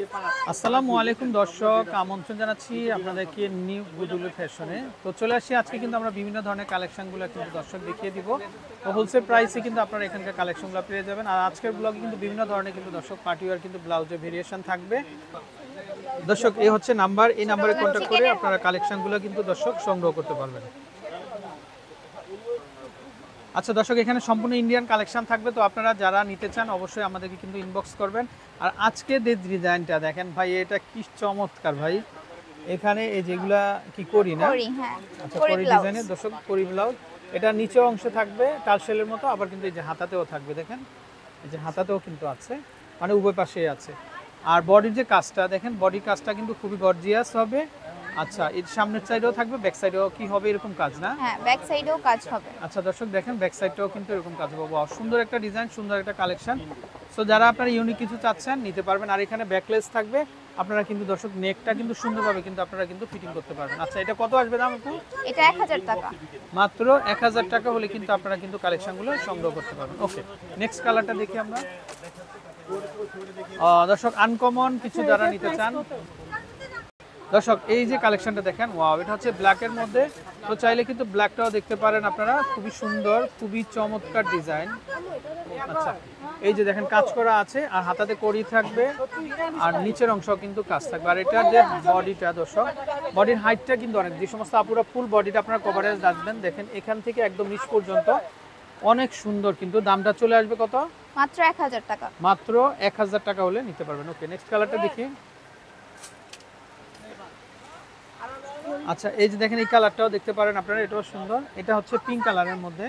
আসসালামু আলাইকুম দর্শক, আমন্ত্রণ জানাচ্ছি আপনাদেরকে নিউ গুদুলু ফ্যাশনে। তো চলে আসি আজকে কিন্তু আমরা বিভিন্ন ধরনের কালেকশনগুলো কিন্তু দর্শক দেখিয়ে দিব। তো হোলসেল প্রাইসে কিন্তু আপনারা এখানকার কালেকশনগুলো পেয়ে যাবেন। আর আজকের ব্লগে কিন্তু বিভিন্ন ধরনের কিন্তু দর্শক পার্টিওয়ার কিন্তু ব্লাউজের ভেরিয়েশন থাকবে। দর্শক এই হচ্ছে নাম্বার, এই নাম্বারে কন্ট্যাক্ট করে আপনারা কালেকশনগুলো কিন্তু দর্শক সংগ্রহ করতে পারবেন। আচ্ছা দর্শক, এখানে সম্পূর্ণ ইন্ডিয়ান কালেকশন থাকবে। তো আপনারা যারা নিতে চান অবশ্যই আমাদেরকে কিন্তু ইনবক্স করবেন। আর আজকে যে ডিজাইনটা দেখেন ভাই, এটা কি চমৎকার ভাই। এখানে এই যেগুলা কি করি না, আচ্ছা করি ডিজাইনের দর্শক, করি ব্লাউজ। এটা নিচের অংশে থাকবে টালশেলের মতো, আবার কিন্তু এই যে হাতাতেও থাকবে, দেখেন এই যে হাতাতেও কিন্তু আছে, মানে উভয় পাশেই আছে। আর বডির যে কাজটা দেখেন, বডি কাজটা কিন্তু খুবই গর্জিয়াস হবে। আচ্ছা এর সামনের সাইডেও থাকবে, ব্যাক সাইডেও কি হবে এরকম কাজ না? হ্যাঁ, ব্যাক সাইডেও কাজ হবে। আচ্ছা দর্শক দেখেন, ব্যাক সাইডটাও কিন্তু এরকম কাজ হবে। বাহ, সুন্দর একটা ডিজাইন, সুন্দর একটা কালেকশন। সো যারা আপনারা ইউনিক কিছু চাচ্ছেন নিতে পারবেন। আর এখানে ব্যাকলেস থাকবে, আপনারা কিন্তু দর্শক নেকটা কিন্তু সুন্দরভাবে কিন্তু আপনারা কিন্তু ফিটিং করতে পারবেন। আচ্ছা এটা কত আসবে দাম আপু? এটা 1000 টাকা। মাত্র 1000 টাকা হলে কিন্তু আপনারা কিন্তু কালেকশনগুলো সংগ্রহ করতে পারবেন। ওকে, নেক্সট কালারটা দেখি আমরা। দর্শক আনকমন কিছু যারা নিতে চান, দর্শক এই যে কালেকশনটা দেখেন, ওয়াও, এটা হচ্ছে ব্ল্যাকের মধ্যে। তো চাইলে কিন্তু ব্ল্যাকটাও দেখতে পারেন আপনারা, খুবই সুন্দর, খুবই চমৎকার ডিজাইন। আচ্ছা এই যে দেখেন কাজ করা আছে, আর হাতাতে কড়ি থাকবে, আর নিচের অংশ কিন্তু কাজ থাকবে। আর এটার যে বডিটা দর্শক, বডির হাইটটা কিন্তু অনেক, যে সমস্ত আপুরা ফুল বডিটা আপনারা কভারেজ আসবেন, দেখেন এখান থেকে একদম নিচ পর্যন্ত অনেক সুন্দর। কিন্তু দামটা চলে আসবে কত? মাত্র 1000 টাকা। মাত্র 1000 টাকা হলে নিতে পারবেন। ওকে, নেক্সট কালারটা দেখি। আচ্ছা এই যে দেখেন এই কালারটাও দেখতে পারেন আপনারা, এটাও সুন্দর। এটা হচ্ছে পিঙ্ক কালারের মধ্যে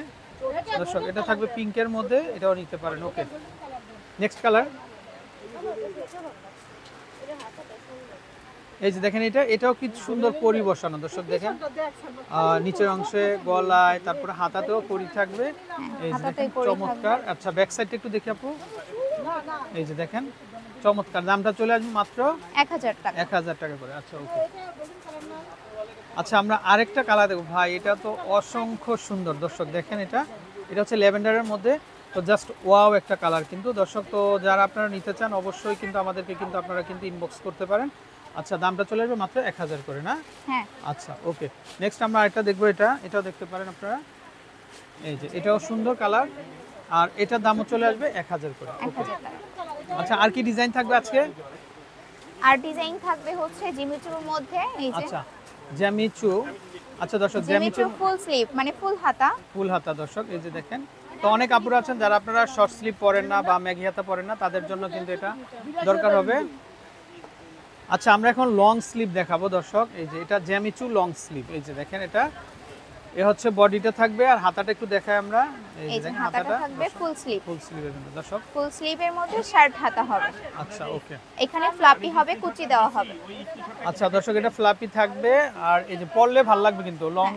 দর্শক, এটা থাকবে পিঙ্কের মধ্যে, এটাও নিতে পারেন। ওকে, নেক্সট কালার। এই যে দেখেন এটাও কি সুন্দর কড়ি বসানো দর্শক, দেখেন নিচের অংশে গলায়, তারপরে হাতাতেও কড়ি থাকবে। এই যে দেখেন চমৎকার। আচ্ছা ব্যাক সাইডটা একটু দেখি আপু। এই যে দেখেন চমৎকার, দামটা চলে আসবে মাত্র 1000 টাকা। 1000 টাকা করে। আচ্ছা ওকে, আচ্ছা আমরা আরেকটা কালার দেখব ভাই, এটা তো অসংখ্য সুন্দর দর্শক, দেখেন এটা হচ্ছে ল্যাভেন্ডারের মধ্যে। তো জাস্ট ওয়াও একটা কালার কিন্তু দর্শক। তো যারা আপনারা নিতে চান অবশ্যই কিন্তু আমাদেরকে কিন্তু আপনারা কিন্তু ইনবক্স করতে পারেন। আচ্ছা দামটা চলে আসবে মাত্র 1000 করে না? হ্যাঁ। আচ্ছা ওকে, নেক্সট আমরা আরেকটা দেখবো, এটাও দেখতে পারেন আপনারা। এই যে এটাও সুন্দর কালার, আর এটার দামও চলে আসবে 1000 করে। 1000 টাকা। আচ্ছা আর কি ডিজাইন থাকবে আজকে? আর ডিজাইন থাকবে হচ্ছে জিমিচুর মধ্যে, এই যে আচ্ছা জ্যামিচু। আচ্ছা দর্শক জিমিচু ফুল স্লিভ, মানে ফুল হাতা। ফুল হাতা দর্শক, এই যে দেখেন। তো অনেক আপুরা আছেন যারা আপনারা শর্ট স্লিভ পরেন না বা ম্যাগি হাতা পরেন না, তাদের জন্য কিন্তু এটা দরকার হবে। আচ্ছা আমরা এখন লং স্লিভ দেখাবো দর্শক। এই যে এটা জ্যামিচু লং স্লিভ, এই যে দেখেন এটা হচ্ছে বডিটা থাকবে, আর হাতাটা একটু দেখাই আমরা। এই যে হাতাটা থাকবে ফুল স্লিভ, ফুল স্লিভের মধ্যে দর্শক, ফুল স্লিভের মধ্যে শার্ট হাতা হবে। আচ্ছা ওকে, এখানে ফ্লাপি হবে, কুচি দেওয়া হবে। আচ্ছা দর্শক এটা ফ্লাপি থাকবে, আর এই যে পরলে ভালো লাগবে কিন্তু, লং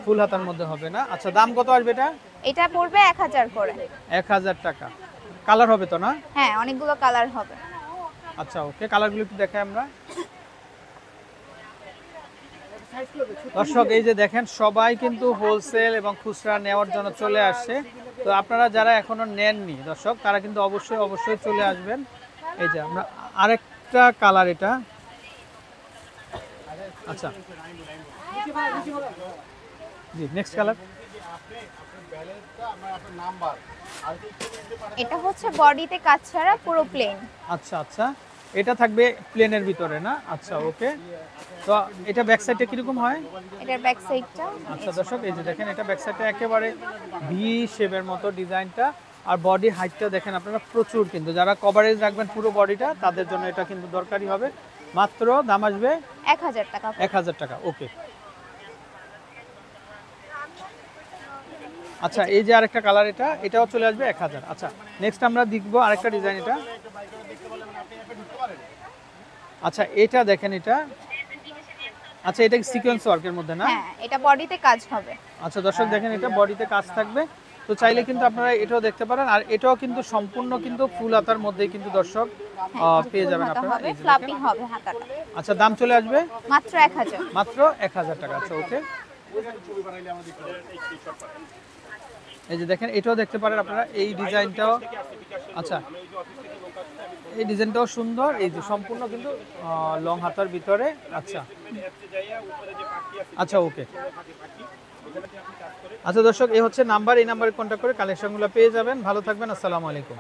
ফুল হাতার মধ্যে হবে না। আচ্ছা দাম কত আসবে এটা? এটা পড়বে 1000 করে। 1000 টাকা। কালার হবে তো না? হ্যাঁ, অনেকগুলো কালার হবে। আচ্ছা ওকে, কালারগুলো একটু দেখাই আমরা। দর্শক এই যে দেখেন সবাই কিন্তু হোলসেল এবং খুচরা নেওয়ার জন্য চলে আসছে। তো আপনারা যারা এখনো নেননি দর্শক, তারা কিন্তু অবশ্যই চলে আসবেন। এই যে আমরা আরেকটা কালার, এটা আচ্ছা জি নেক্সট কালার। এটা হচ্ছে বডিতে কাজ ছাড়া পুরো প্লেন। আচ্ছা আচ্ছা, এটা থাকবে প্লেনের ভিতরে না? আচ্ছা ওকে, তো এটা ব্যাক সাইডটা কিরকম হয়? এটার ব্যাক সাইডটা, আচ্ছা দর্শক এই যে দেখেন এটা ব্যাক সাইডটা একেবারে ভি শেপের মতো ডিজাইনটা। আর বডি হাইটটা দেখেন আপনারা প্রচুর, কিন্তু যারা কভারেজ রাখবেন পুরো বডিটা তাদের জন্য এটা কিন্তু দরকারি হবে। মাত্র দাম আসবে 1000 টাকা। 1000 টাকা। ওকে, আচ্ছা এই যে আরেকটা কালার, এটাও চলে আসবে 1000। আচ্ছা নেক্সট আমরা দেখবো আরেকটা ডিজাইন, এটা আচ্ছা এটা দেখেন এটা, আচ্ছা এটা সিকোয়েন্স ওয়ার্কের মধ্যে না? হ্যাঁ, এটা বডিতে কাজ হবে। আচ্ছা দর্শক দেখেন এটা বডিতে কাজ থাকবে। তো চাইলে কিন্তু আপনারা এটাও দেখতে পারেন। আর এটাও কিন্তু সম্পূর্ণ কিন্তু ফুল হাতার মধ্যেই কিন্তু দর্শক পেয়ে যাবেন আপনারা। এই যে ফ্লাপি হবে হাতাটা। আচ্ছা দাম চলে আসবে মাত্র 1000। মাত্র 1000 টাকা। আচ্ছা ওকে, এই যে দেখেন এটাও দেখতে পারেন আপনারা, এই ডিজাইনটাও। আচ্ছা এই ডিজাইনটাও সুন্দর, এই যে সম্পূর্ণ কিন্তু লং হাতার ভিতরে। আচ্ছা আচ্ছা ওকে। আচ্ছা দর্শক, এই হচ্ছে নাম্বার, এই নাম্বারে কন্ট্যাক্ট করে কালেকশনগুলো পেয়ে যাবেন। ভালো থাকবেন, আসসালামু আলাইকুম।